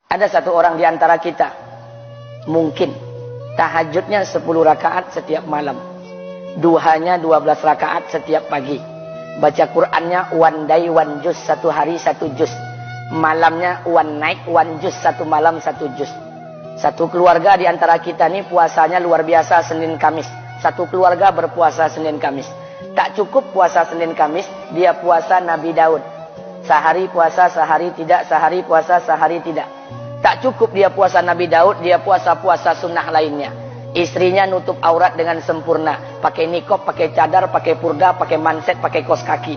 Ada satu orang di antara kita, mungkin tahajudnya 10 rakaat setiap malam, duhanya 12 rakaat setiap pagi, baca Qur'annya one day one juz, satu hari satu juz, malamnya one night one juz, satu malam satu juz. Satu keluarga di antara kita ini puasanya luar biasa Senin Kamis. Satu keluarga berpuasa Senin Kamis. Tak cukup puasa Senin Kamis, dia puasa Nabi Daud. Sehari puasa, sehari tidak, sehari puasa, sehari tidak. Tak cukup dia puasa Nabi Daud, dia puasa-puasa sunnah lainnya. Istrinya nutup aurat dengan sempurna. Pakai nikob, pakai cadar, pakai purda, pakai manset, pakai kos kaki.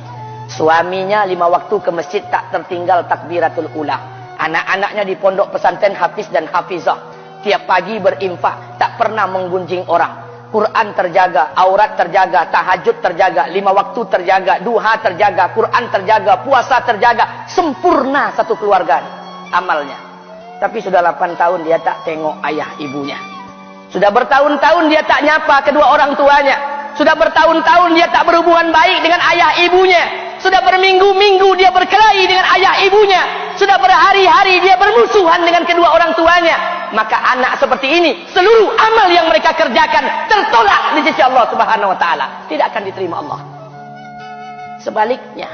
Suaminya 5 waktu ke masjid tak tertinggal takbiratul ula. Anak-anaknya di pondok pesantren hafiz dan hafizah. Tiap pagi berinfak, tak pernah menggunjing orang. Quran terjaga, aurat terjaga, tahajud terjaga, 5 waktu terjaga, duha terjaga, Quran terjaga, puasa terjaga. Sempurna satu keluarga amalnya. Tapi sudah 8 tahun dia tak tengok ayah ibunya. Sudah bertahun-tahun dia tak nyapa kedua orang tuanya. Sudah bertahun-tahun dia tak berhubungan baik dengan ayah ibunya. Sudah berminggu-minggu dia berkelahi dengan ayah ibunya. Sudah berhari-hari dia bermusuhan dengan kedua orang tuanya. Maka anak seperti ini, seluruh amal yang mereka kerjakan tertolak di sisi Allah Subhanahu wa taala, tidak akan diterima Allah. Sebaliknya,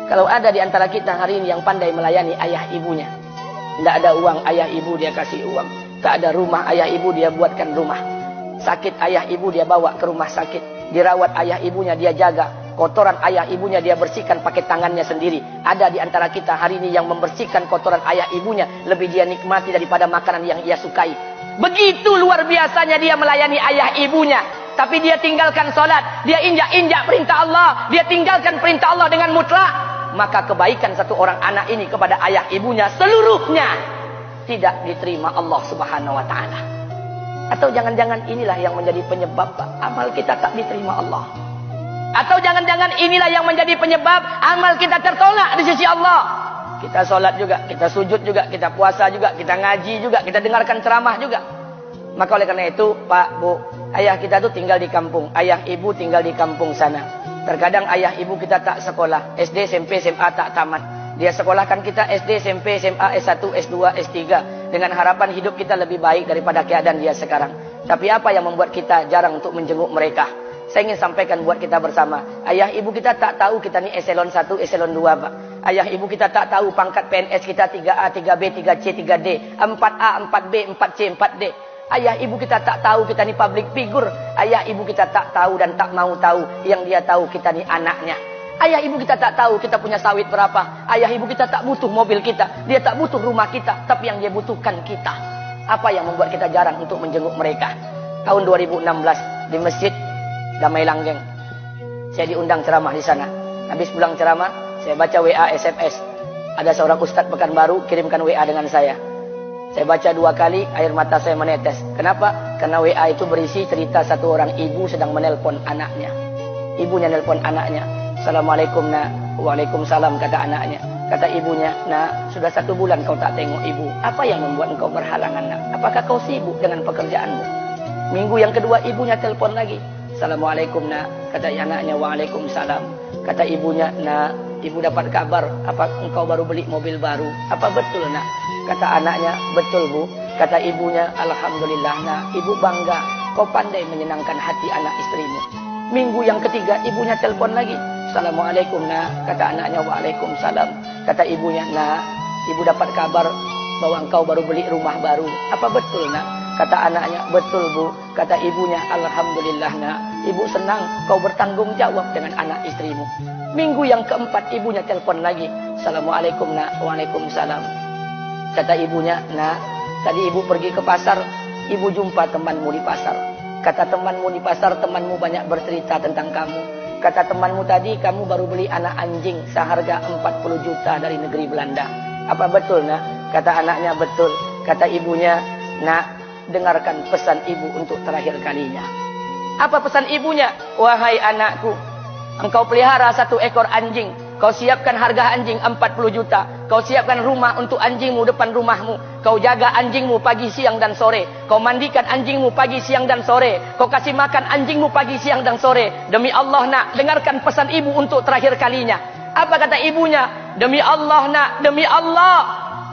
kalau ada di antara kita hari ini yang pandai melayani ayah ibunya, tidak ada uang ayah ibu dia kasih uang, tak ada rumah ayah ibu dia buatkan rumah, sakit ayah ibu dia bawa ke rumah sakit, dirawat ayah ibunya dia jaga, kotoran ayah ibunya dia bersihkan pakai tangannya sendiri. Ada di antara kita hari ini yang membersihkan kotoran ayah ibunya lebih dia nikmati daripada makanan yang ia sukai. Begitu luar biasanya dia melayani ayah ibunya. Tapi dia tinggalkan solat, dia injak-injak perintah Allah, dia tinggalkan perintah Allah dengan mutlak. Maka kebaikan satu orang anak ini kepada ayah ibunya seluruhnya tidak diterima Allah Subhanahu wa taala. Atau jangan-jangan inilah yang menjadi penyebab amal kita tak diterima Allah. Atau jangan-jangan inilah yang menjadi penyebab amal kita tertolak di sisi Allah. Kita sholat juga, kita sujud juga, kita puasa juga, kita ngaji juga, kita dengarkan ceramah juga. Maka oleh karena itu, Pak, Bu, ayah kita tuh tinggal di kampung, ayah ibu tinggal di kampung sana. Terkadang ayah ibu kita tak sekolah, SD, SMP, SMA tak tamat. Dia sekolahkan kita SD, SMP, SMA, S1, S2, S3 dengan harapan hidup kita lebih baik daripada keadaan dia sekarang. Tapi apa yang membuat kita jarang untuk menjenguk mereka? Saya ingin sampaikan buat kita bersama. Ayah ibu kita tak tahu kita ni eselon 1, eselon 2, Pak. Ayah ibu kita tak tahu pangkat PNS kita 3A, 3B, 3C, 3D, 4A, 4B, 4C, 4D. Ayah ibu kita tak tahu kita ni public figure. Ayah ibu kita tak tahu dan tak mau tahu. Yang dia tahu kita ni anaknya. Ayah ibu kita tak tahu kita punya sawit berapa. Ayah ibu kita tak butuh mobil kita. Dia tak butuh rumah kita. Tapi yang dia butuhkan kita. Apa yang membuat kita jarang untuk menjenguk mereka? Tahun 2016 di Masjid Damai Langgeng, saya diundang ceramah di sana. Habis pulang ceramah, saya baca WA SMS. Ada seorang ustadz Pekanbaru kirimkan WA dengan saya. Saya baca 2 kali, air mata saya menetes. Kenapa? Karena WA itu berisi cerita satu orang ibu sedang menelpon anaknya. Ibunya nelpon anaknya. Assalamualaikum nak. Waalaikumsalam kata anaknya. Kata ibunya, nak, sudah 1 bulan kau tak tengok ibu. Apa yang membuat engkau berhalangan nak? Apakah kau sibuk dengan pekerjaanmu? Minggu yang kedua ibunya telpon lagi. Assalamualaikum nak, kata anaknya. Waalaikumsalam. Kata ibunya, nak, ibu dapat kabar apa engkau baru beli mobil baru. Apa betul nak? Kata anaknya, betul bu. Kata ibunya, alhamdulillah nak, ibu bangga kau pandai menyenangkan hati anak istrimu. Minggu yang ketiga ibunya telpon lagi. Assalamualaikum nak, kata anaknya. Waalaikumsalam. Kata ibunya, nak, ibu dapat kabar bahwa engkau baru beli rumah baru. Apa betul nak? Kata anaknya, betul bu. Kata ibunya, alhamdulillah nak, ibu senang kau bertanggung jawab dengan anak istrimu. Minggu yang keempat ibunya telepon lagi. Assalamualaikum nak. Waalaikumsalam. Kata ibunya, nak, tadi ibu pergi ke pasar, ibu jumpa temanmu di pasar. Kata temanmu di pasar, temanmu banyak bercerita tentang kamu. Kata temanmu tadi kamu baru beli anak anjing seharga 40 juta dari negeri Belanda. Apa betul nak? Kata anaknya, betul. Kata ibunya, nak, dengarkan pesan ibu untuk terakhir kalinya. Apa pesan ibunya? Wahai anakku, engkau pelihara 1 ekor anjing. Kau siapkan harga anjing 40 juta. Kau siapkan rumah untuk anjingmu depan rumahmu. Kau jaga anjingmu pagi, siang, dan sore. Kau mandikan anjingmu pagi, siang, dan sore. Kau kasih makan anjingmu pagi, siang, dan sore. Demi Allah nak, dengarkan pesan ibu untuk terakhir kalinya. Apa kata ibunya? Demi Allah nak, demi Allah.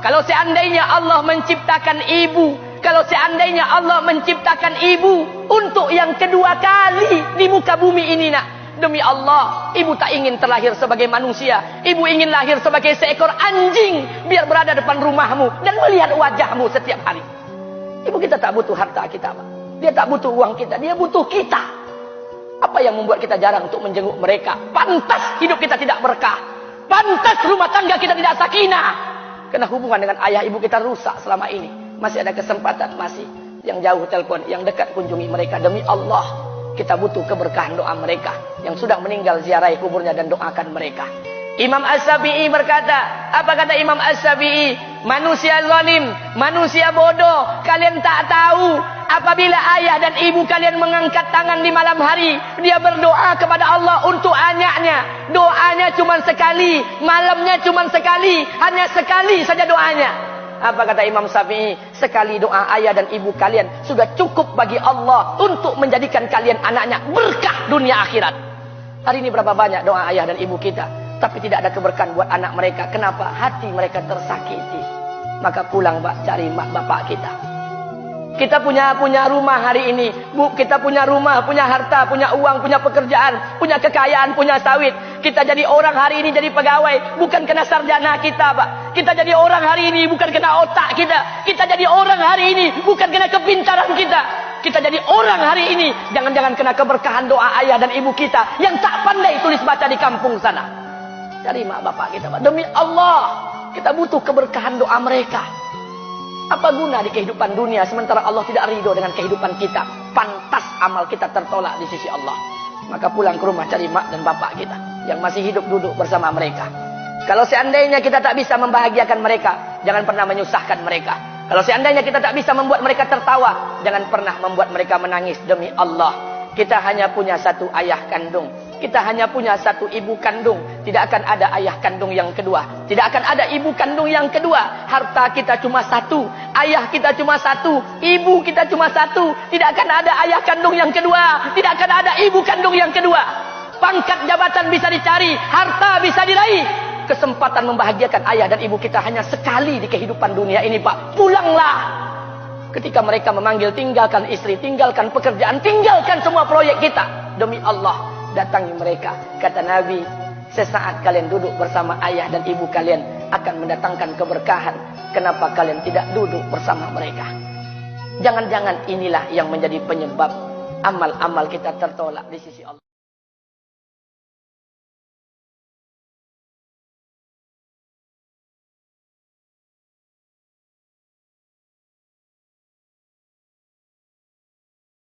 Kalau seandainya Allah menciptakan ibu, kalau seandainya Allah menciptakan ibu untuk yang kedua kali di muka bumi ini, nak, demi Allah, ibu tak ingin terlahir sebagai manusia. Ibu ingin lahir sebagai seekor anjing, biar berada depan rumahmu dan melihat wajahmu setiap hari. Ibu kita tak butuh harta kita, Pak. Dia tak butuh uang kita, dia butuh kita. Apa yang membuat kita jarang untuk menjenguk mereka? Pantas hidup kita tidak berkah. Pantas rumah tangga kita tidak sakinah. Karena hubungan dengan ayah ibu kita rusak selama ini. Masih ada kesempatan, masih. Yang jauh telepon, yang dekat kunjungi mereka. Demi Allah, kita butuh keberkahan doa mereka. Yang sudah meninggal, ziarahi kuburnya dan doakan mereka. Imam As-Syafi'i berkata, apa kata Imam As-Syafi'i? Manusia zalim, manusia bodoh, kalian tak tahu apabila ayah dan ibu kalian mengangkat tangan di malam hari, dia berdoa kepada Allah untuk anaknya. Doanya cuma sekali, malamnya cuma sekali, hanya sekali saja doanya. Apa kata Imam Syafi'i? Sekali doa ayah dan ibu kalian sudah cukup bagi Allah untuk menjadikan kalian anaknya berkah dunia akhirat. Hari ini berapa banyak doa ayah dan ibu kita, tapi tidak ada keberkahan buat anak mereka. Kenapa? Hati mereka tersakiti. Maka pulang, Pak, cari mak bapak kita. Kita punya rumah hari ini, Bu. Kita punya rumah, punya harta, punya uang, punya pekerjaan, punya kekayaan, punya sawit. Kita jadi orang hari ini, jadi pegawai, bukan kena sarjana kita, Pak. Kita jadi orang hari ini bukan kena otak kita. Kita jadi orang hari ini bukan kena kepintaran kita. Kita jadi orang hari ini jangan-jangan kena keberkahan doa ayah dan ibu kita yang tak pandai tulis baca di kampung sana. Cari mak bapak kita, Pak. Demi Allah, kita butuh keberkahan doa mereka. Apa guna di kehidupan dunia sementara Allah tidak ridho dengan kehidupan kita? Pantas amal kita tertolak di sisi Allah. Maka pulang ke rumah, cari mak dan bapak kita yang masih hidup, duduk bersama mereka. Kalau seandainya kita tak bisa membahagiakan mereka, jangan pernah menyusahkan mereka. Kalau seandainya kita tak bisa membuat mereka tertawa, jangan pernah membuat mereka menangis. Demi Allah, kita hanya punya satu ayah kandung. Kita hanya punya satu ibu kandung. Tidak akan ada ayah kandung yang kedua. Tidak akan ada ibu kandung yang kedua. Harta kita cuma satu. Ayah kita cuma satu. Ibu kita cuma satu. Tidak akan ada ayah kandung yang kedua. Tidak akan ada ibu kandung yang kedua. Pangkat jabatan bisa dicari. Harta bisa diraih. Kesempatan membahagiakan ayah dan ibu kita hanya sekali di kehidupan dunia ini, Pak. Pulanglah. Ketika mereka memanggil, tinggalkan istri, tinggalkan pekerjaan, tinggalkan semua proyek kita. Demi Allah, datangi mereka. Kata Nabi, sesaat kalian duduk bersama ayah dan ibu kalian akan mendatangkan keberkahan. Kenapa kalian tidak duduk bersama mereka? Jangan-jangan inilah yang menjadi penyebab amal-amal kita tertolak di sisi Allah.